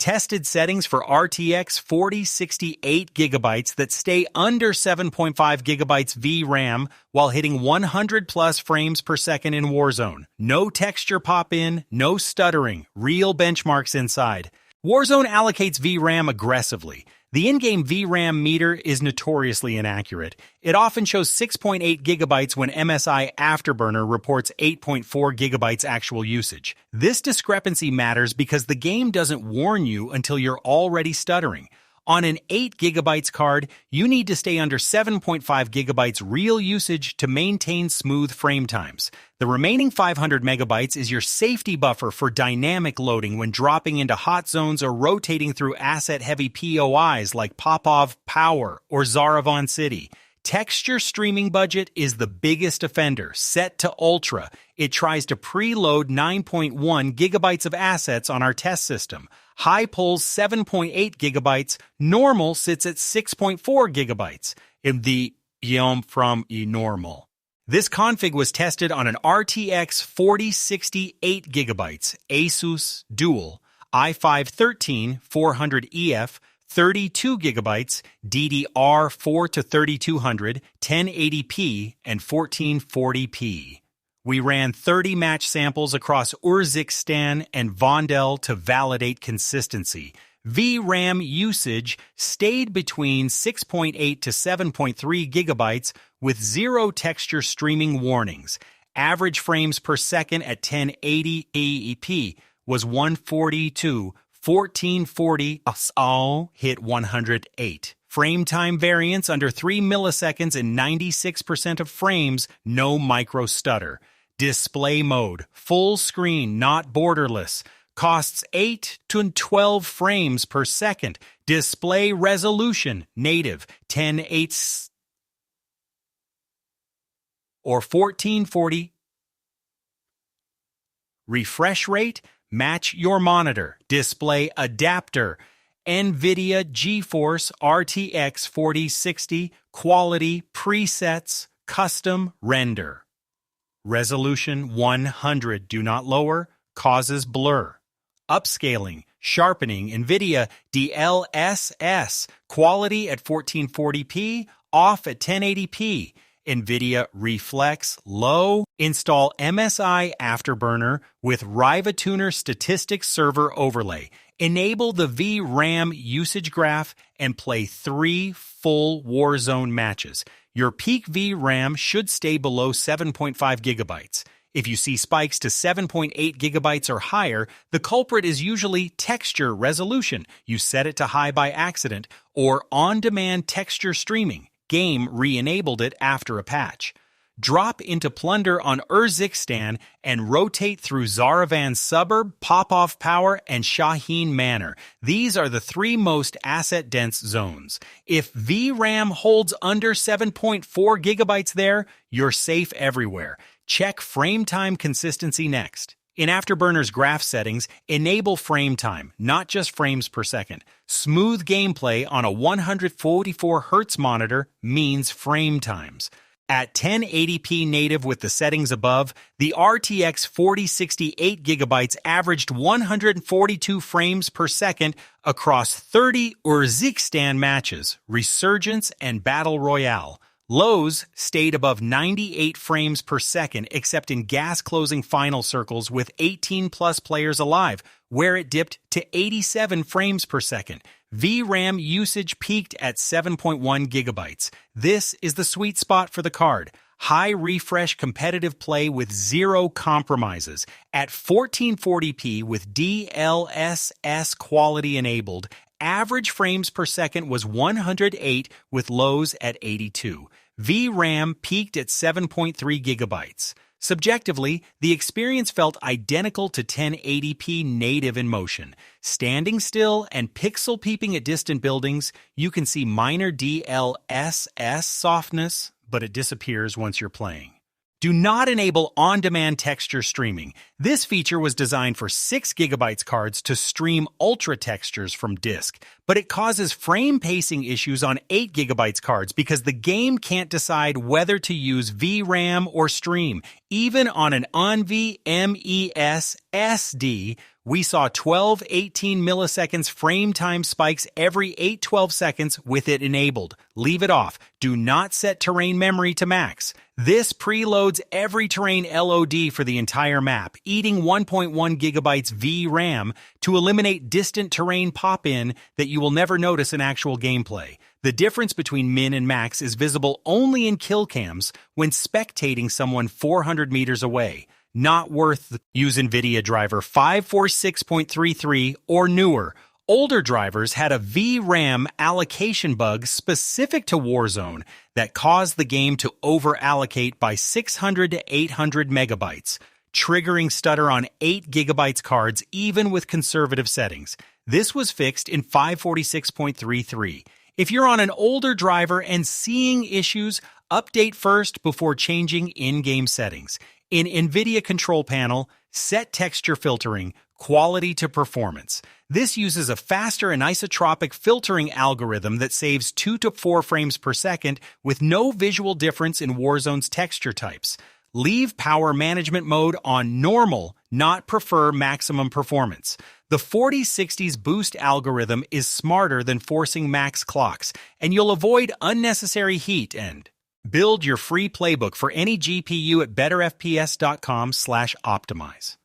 Tested settings for RTX 4068 GB that stay under 7.5 GB VRAM while hitting 100 plus frames per second in Warzone. No texture pop-in, no stuttering, real benchmarks inside. Warzone allocates VRAM aggressively. The in-game VRAM meter is notoriously inaccurate. It often shows 6.8 gigabytes when MSI Afterburner reports 8.4 gigabytes actual usage. This discrepancy matters because the game doesn't warn you until you're already stuttering. On an 8 gigabytes card, you need to stay under 7.5 gigabytes real usage to maintain smooth frame times. The remaining 500 megabytes is your safety buffer for dynamic loading when dropping into hot zones or rotating through asset-heavy POIs like Popov Power or Zaravan City. Texture streaming budget is the biggest offender, set to Ultra. It tries to preload 9.1 gigabytes of assets on our test system. High pulls 7.8 gigabytes, normal sits at 6.4 gigabytes. In the from normal. This config was tested on an RTX 4060 8 gigabytes Asus Dual i5 13400EF 32 gigabytes, DDR4 to 3200, 1080p, and 1440p. We ran 30 match samples across Uzbekistan and Vondel to validate consistency. VRAM usage stayed between 6.8 to 7.3 gigabytes with zero texture streaming warnings. Average frames per second at 1080p was 142. 1440 all hit 108. Frame time variance under 3 milliseconds in 96% of frames, no micro stutter. Display mode, full screen, not borderless. Costs 8 to 12 frames per second. Display resolution, native, 1080 or 1440. Refresh rate, match your monitor. Display adapter. NVIDIA GeForce RTX 4060. Quality presets. Custom render. Resolution 100. Do not lower. Causes blur. Upscaling. Sharpening. NVIDIA DLSS. Quality at 1440p. Off at 1080p. NVIDIA Reflex Low. Install MSI Afterburner with Riva Tuner Statistics Server Overlay. Enable the VRAM usage graph and play 3 full Warzone matches. Your peak VRAM should stay below 7.5 gigabytes. If you see spikes to 7.8 gigabytes or higher, the culprit is usually texture resolution. You set it to high by accident, or on-demand texture streaming. Game re-enabled it after a patch. Drop into Plunder on Uzbekistan and rotate through Zaravan Suburb, Popov Power, and Shaheen Manor. These are the 3 most asset-dense zones. If VRAM holds under 7.4 gigabytes there, you're safe everywhere. Check frame time consistency next. In Afterburner's graph settings, enable frame time, not just frames per second. Smooth gameplay on a 144 Hz monitor means frame times. At 1080p native with the settings above, the RTX 4060 8 gigabytes averaged 142 frames per second across 30 Uzbekistan matches, Resurgence, and Battle Royale. Lows stayed above 98 frames per second except in gas-closing final circles with 18-plus players alive, where it dipped to 87 frames per second. VRAM usage peaked at 7.1 gigabytes. This is the sweet spot for the card. High refresh competitive play with zero compromises. At 1440p with DLSS quality enabled, average frames per second was 108 with lows at 82. VRAM peaked at 7.3 gigabytes. Subjectively, the experience felt identical to 1080p native in motion. Standing still and pixel peeping at distant buildings, you can see minor DLSS softness, but it disappears once you're playing. Do not enable on-demand texture streaming. This feature was designed for 6GB cards to stream ultra textures from disk, but it causes frame pacing issues on 8GB cards because the game can't decide whether to use VRAM or stream. Even on an NVMe SSD, we saw 12-18 milliseconds frame time spikes every 8-12 seconds with it enabled. Leave it off. Do not set terrain memory to max. This preloads every terrain LOD for the entire map, eating 1.1 gigabytes VRAM to eliminate distant terrain pop-in that you will never notice in actual gameplay. The difference between min and max is visible only in kill cams when spectating someone 400 meters away. Not worth. Use NVIDIA driver 546.33 or newer. Older drivers had a VRAM allocation bug specific to Warzone that caused the game to over-allocate by 600 to 800 megabytes, triggering stutter on 8 gigabytes cards even with conservative settings. This was fixed in 546.33. If you're on an older driver and seeing issues, update first before changing in-game settings. In NVIDIA Control Panel, set texture filtering, quality to performance. This uses a faster and isotropic filtering algorithm that saves 2 to 4 frames per second with no visual difference in Warzone's texture types. Leave power management mode on normal, not prefer maximum performance. The 4060's boost algorithm is smarter than forcing max clocks, and you'll avoid unnecessary heat and build your free playbook for any GPU at betterfps.com/optimize.